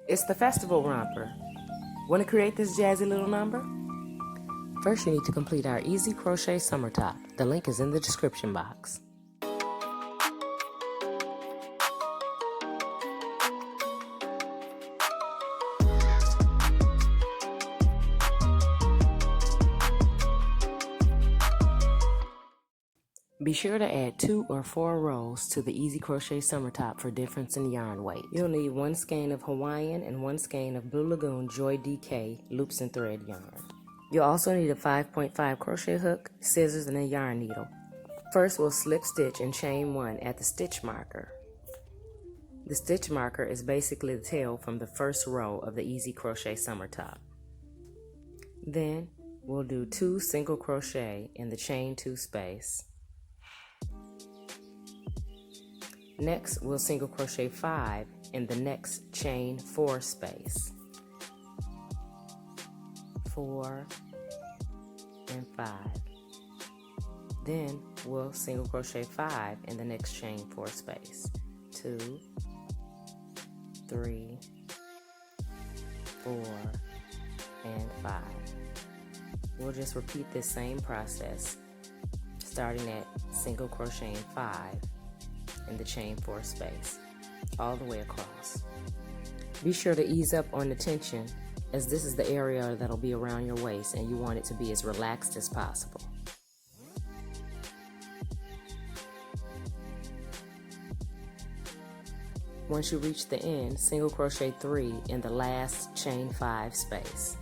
It's the Festival Romper. Want to create this jazzy little number? First, you need to complete our Easy Crochet Summer top. The link is in the description box. Be sure to add 2 or 4 rows to the Easy Crochet Summer top for difference in yarn weight. You'll need 1 skein of Hawaiian and 1 skein of Blue Lagoon Joy DK loops and thread yarn. You'll also need a 5.5 crochet hook, scissors, and a yarn needle. First, we'll slip stitch and chain 1 at the stitch marker. The stitch marker is basically the tail from the first row of the Easy Crochet Summer top. Then, we'll do 2 single crochet in the chain 2 space. Next, we'll single crochet 5 in the next chain 4 space. 4 and 5. Then we'll single crochet 5 in the next chain 4 space. 2, 3, 4, and 5. We'll just repeat this same process, starting at single crocheting 5 in the chain 4 space, all the way across. Be sure to ease up on the tension, as this is the area that'll be around your waist and you want it to be as relaxed as possible. Once you reach the end, single crochet 3 in the last chain 5 space.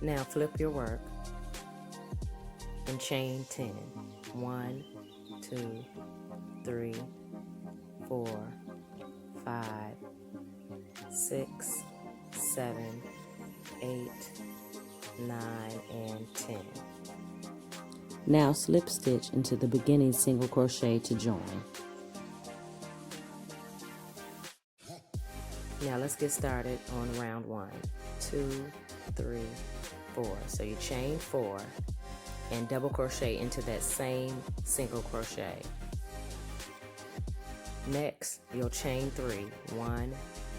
Now flip your work and chain 10. 1, 2, 3, 4, 5, 6, 7, 8, 9, and 10. Now slip stitch into the beginning single crochet to join. Now let's get started on round 1. 2, 3, 4. So you chain 4 and double crochet into that same single crochet. Next, you'll chain 3. 1,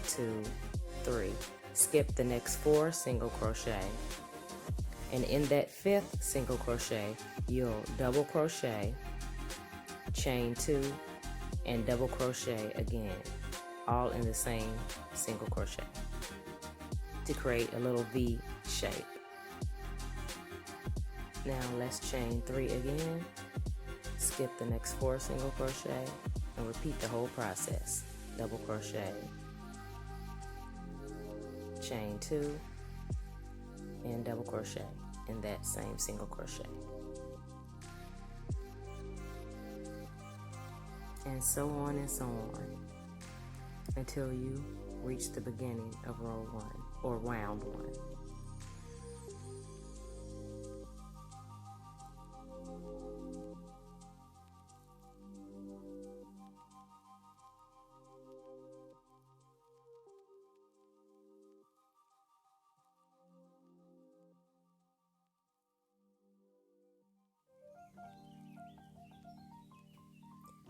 2, 3. Skip the next 4 single crochet, and in that 5th single crochet, you'll double crochet, chain 2, and double crochet again, all in the same single crochet to create a little V shape. Now let's chain 3 again, skip the next 4 single crochet, and repeat the whole process. Double crochet, chain 2, and double crochet in that same single crochet. And so on and so on until you reach the beginning of row 1 or round 1.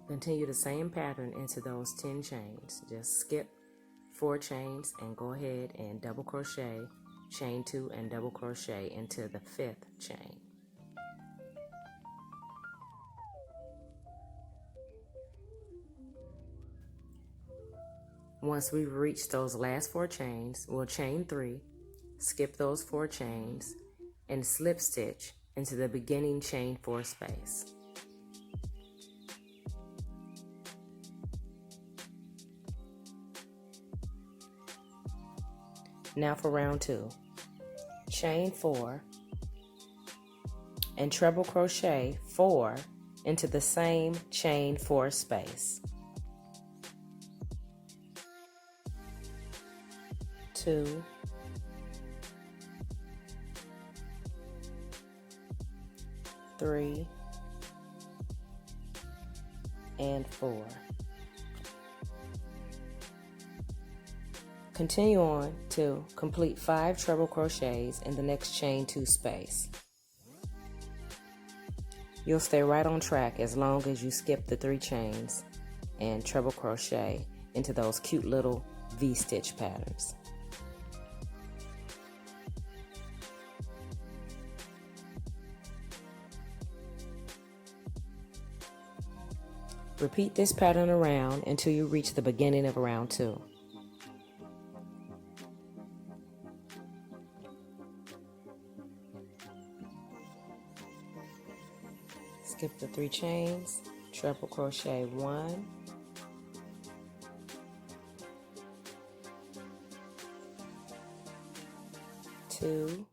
Continue the same pattern into those 10 chains. Just skip 4 chains and go ahead and double crochet, chain 2, and double crochet into the 5th chain. Once we reach those last 4 chains, we'll chain 3, skip those 4 chains, and slip stitch into the beginning chain 4 space. Now for round 2, chain 4 and treble crochet 4 into the same chain 4 space. 2, 3, and 4. Continue on to complete 5 treble crochets in the next chain 2 space. You'll stay right on track as long as you skip the 3 chains and treble crochet into those cute little V-stitch patterns. Repeat this pattern around until you reach the beginning of round 2. Skip the 3 chains, treble crochet 1, 2,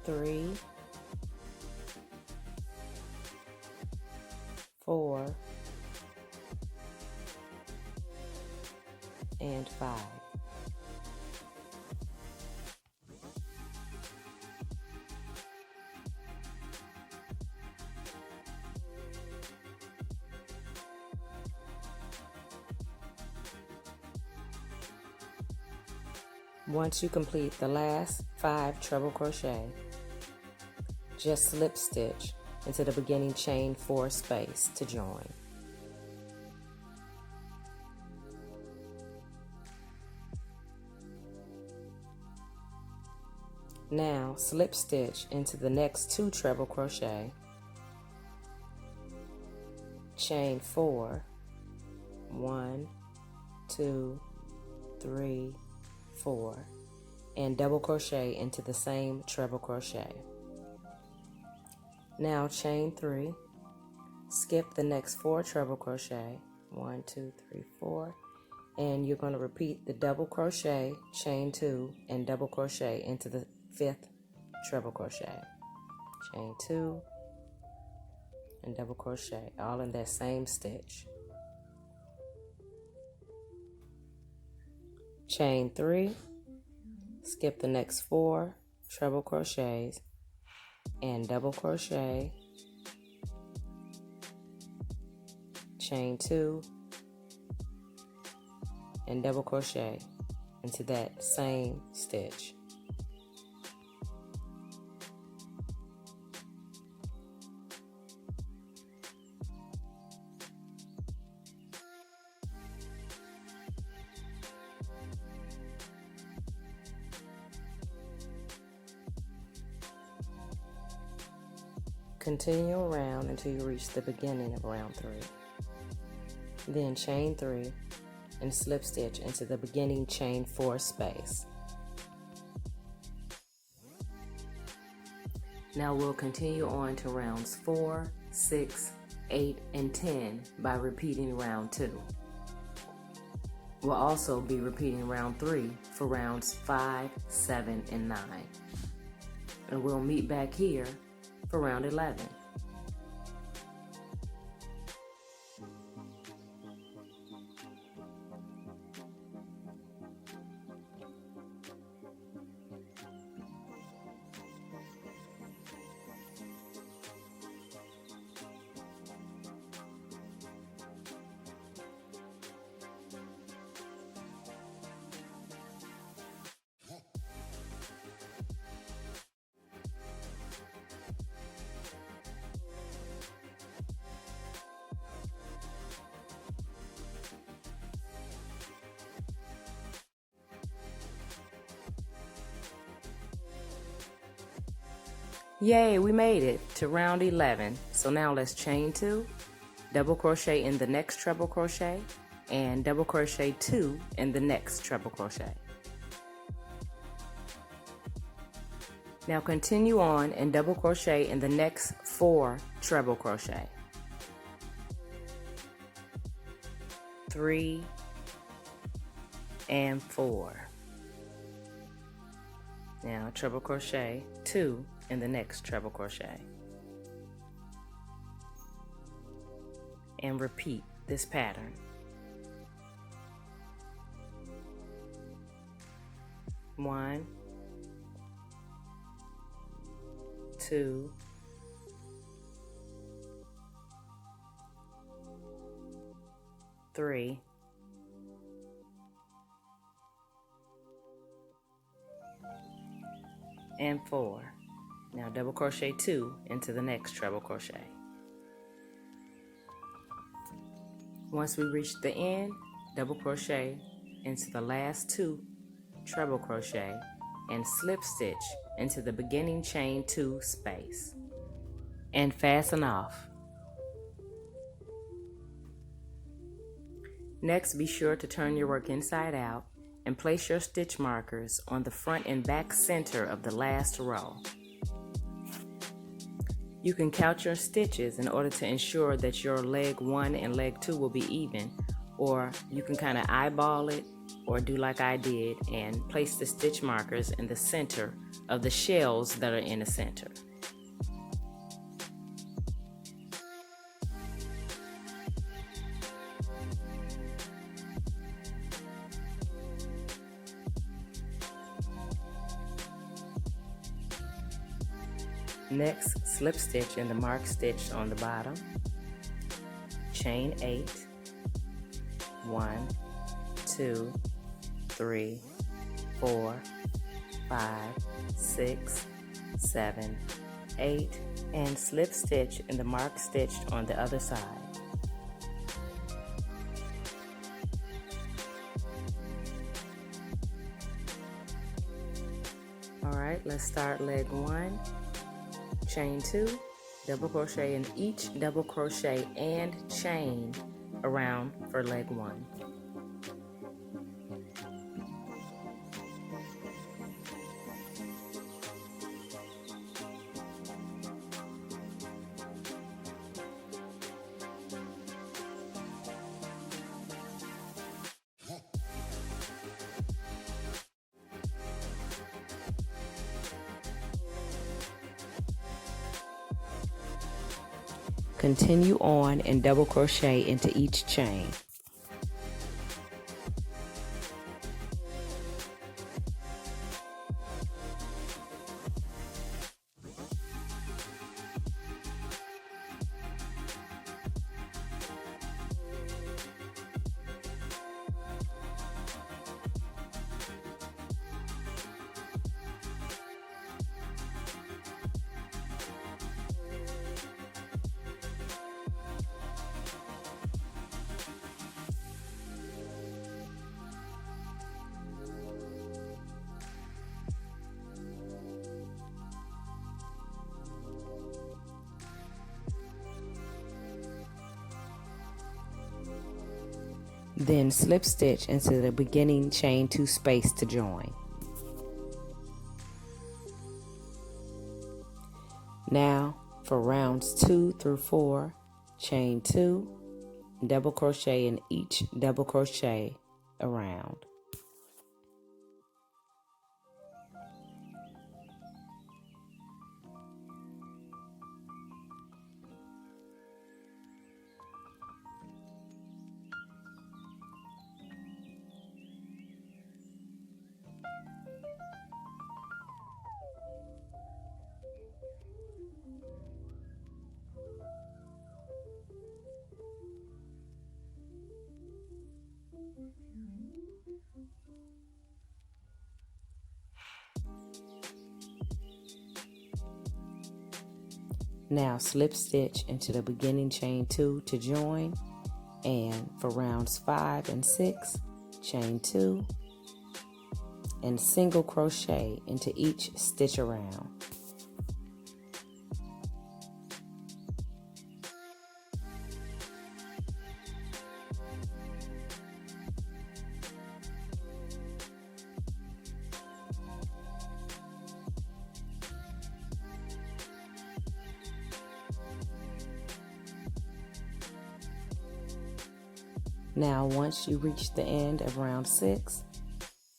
3, 4, and 5. Once you complete the last 5 treble crochet, just slip stitch into the beginning chain 4 space to join. Now slip stitch into the next 2 treble crochet, chain 4, 1, 2, 3, 4, and double crochet into the same treble crochet. Now chain 3, skip the next 4 treble crochet, 1, 2, 3, 4, and you're going to repeat the double crochet, chain 2, and double crochet into the 5th treble crochet. Chain 2 and double crochet, all in that same stitch. Chain 3, skip the next 4 treble crochets and double crochet, chain 2 and double crochet into that same stitch. Continue around until you reach the beginning of round 3. Then chain 3 and slip stitch into the beginning chain 4 space. Now we'll continue on to rounds 4, 6, 8, and 10 by repeating round 2. We'll also be repeating round 3 for rounds 5, 7, and 9. And we'll meet back here for round 11. Yay, we made it to round 11. So now let's chain 2, double crochet in the next treble crochet, and double crochet 2 in the next treble crochet. Now continue on and double crochet in the next 4 treble crochet. 3 and 4. Now treble crochet 2 in the next treble crochet. And repeat this pattern. One, 2, 3, and 4. Now double crochet 2 into the next treble crochet. Once we reach the end, double crochet into the last 2 treble crochet and slip stitch into the beginning chain 2 space and fasten off. Next, be sure to turn your work inside out and place your stitch markers on the front and back center of the last row. You can count your stitches in order to ensure that your leg 1 and leg 2 will be even, or you can kind of eyeball it or do like I did and place the stitch markers in the center of the shells that are in the center. Next, slip stitch in the marked stitch on the bottom, chain 8, 1, 2, 3, 4, 5, 6, 7, 8, and slip stitch in the marked stitch on the other side. Alright, let's start leg 1. Chain 2, double crochet in each double crochet and chain around for leg 1. Continue on and double crochet into each chain. Then slip stitch into the beginning chain 2 space to join. Now for rounds 2 through 4, chain 2, double crochet in each double crochet around. Now slip stitch into the beginning chain 2 to join, and for rounds 5 and 6, chain 2 and single crochet into each stitch around. Now once you reach the end of round 6,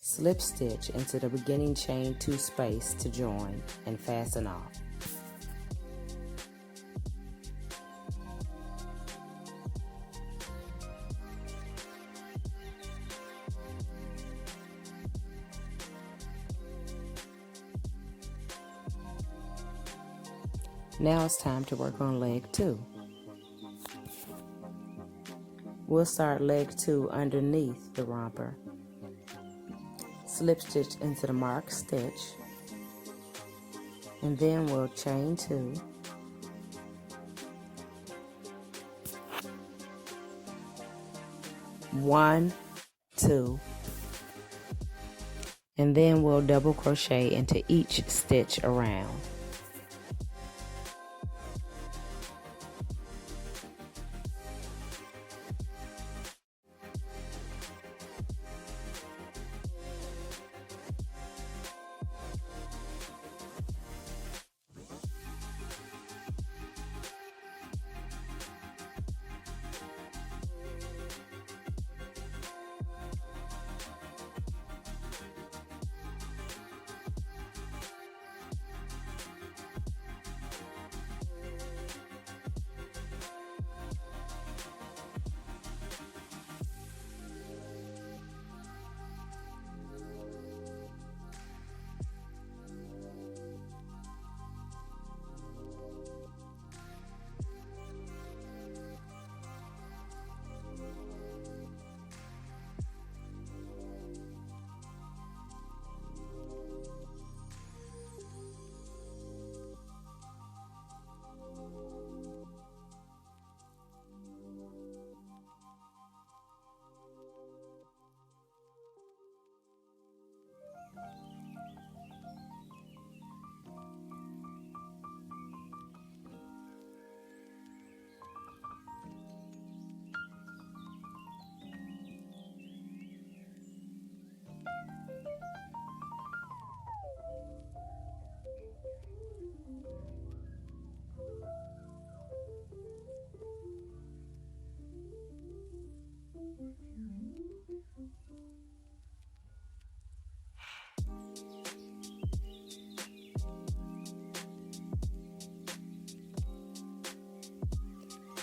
slip stitch into the beginning chain 2 space to join and fasten off. Now it's time to work on leg 2. We'll start leg 2 underneath the romper. Slip stitch into the marked stitch and then we'll chain 2, one, 2, and then we'll double crochet into each stitch around.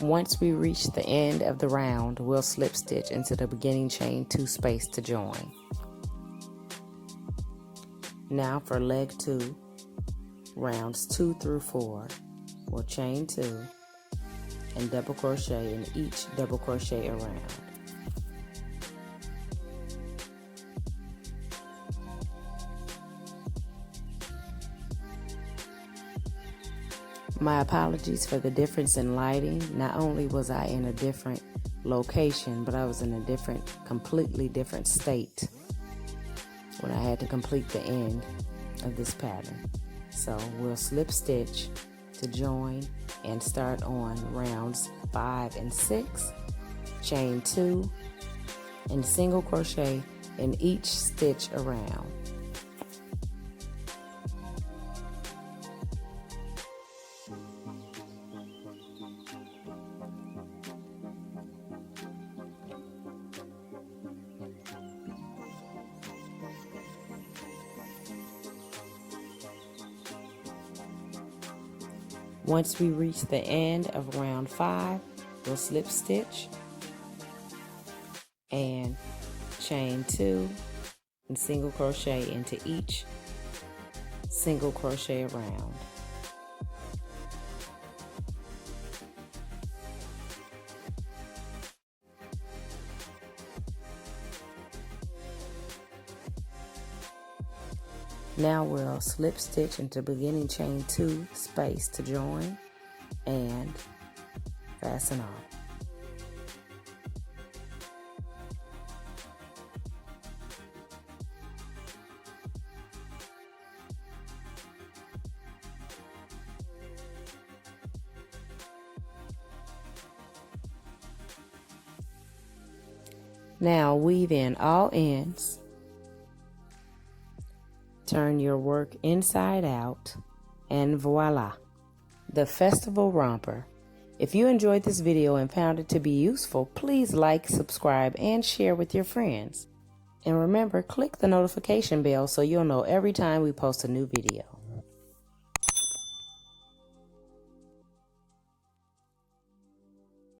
Once we reach the end of the round, we'll slip stitch into the beginning chain 2 space to join. Now for leg 2, rounds 2 through 4, we'll chain 2 and double crochet in each double crochet around. My apologies for the difference in lighting. Not only was I in a different location, but I was in a completely different state when I had to complete the end of this pattern. So we'll slip stitch to join and start on rounds 5 and 6, chain 2, and single crochet in each stitch around. Once we reach the end of round 5, we'll slip stitch and chain 2 and single crochet into each single crochet around. Now we'll slip stitch into beginning chain 2 space to join and fasten off. Now weave in all ends. Turn your work inside out, and voila, the Festival Romper. If you enjoyed this video and found it to be useful, please like, subscribe, and share with your friends. And remember, click the notification bell so you'll know every time we post a new video.